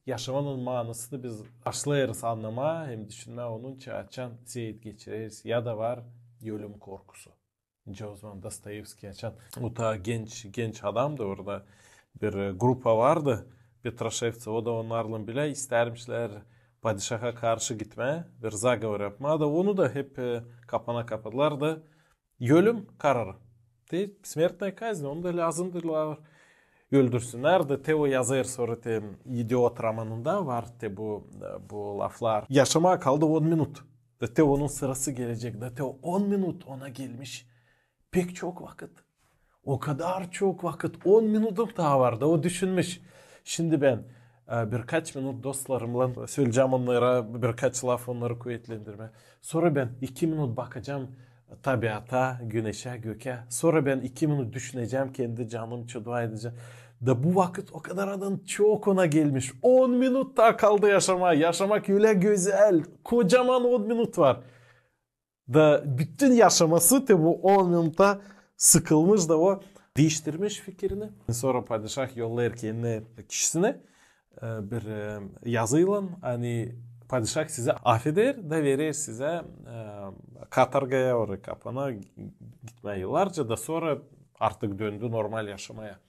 yaşamanın manasını biz başlayırız anlama, hem düşünme onun açan seyit geçiririz. Ya da var ölüm korkusu. O zaman Dostoyevski açan. O da genç adam da orada bir grupa vardı. Petraşevce, o da onlarla bile istermişler padişaha karşı gitme, bir zagovor yapma da onu da hep kapana kapadılar da ölüm kararı. De смертная казнь, onu da lazımdırlar. Öldürsünler de te o yazar sonra te idiot romanında var te bu laflar. Yaşamaya kaldı 10 minut. De te onun sırası gelecek. De te 10 minut ona gelmiş. Pek çok vakit. O kadar çok vakit. 10 minutum daha vardı. O düşünmüş. Şimdi ben birkaç minut dostlarımla söyleyeceğim onlara, birkaç laf onları kuvvetlendirme. Sonra ben 2 minut bakacağım tabiata, güneşe, göke. Sonra ben 2 minut düşüneceğim, kendi canım için dua edeceğim. Da bu vakit o kadar adam çok ona gelmiş. 10 minut daha kaldı yaşamaya. Yaşamak öyle güzel. Kocaman 10 minut var. Da bütün yaşaması tabi bu 10 minuta sıkılmış da o değiştirmiş fikrini. Sonra padişah yollar kendi kişisine bir yazıyla hani padişah size affeder de verir size katargaya oraya kapana gitmeye yıllarca da sonra artık döndü normal yaşamaya.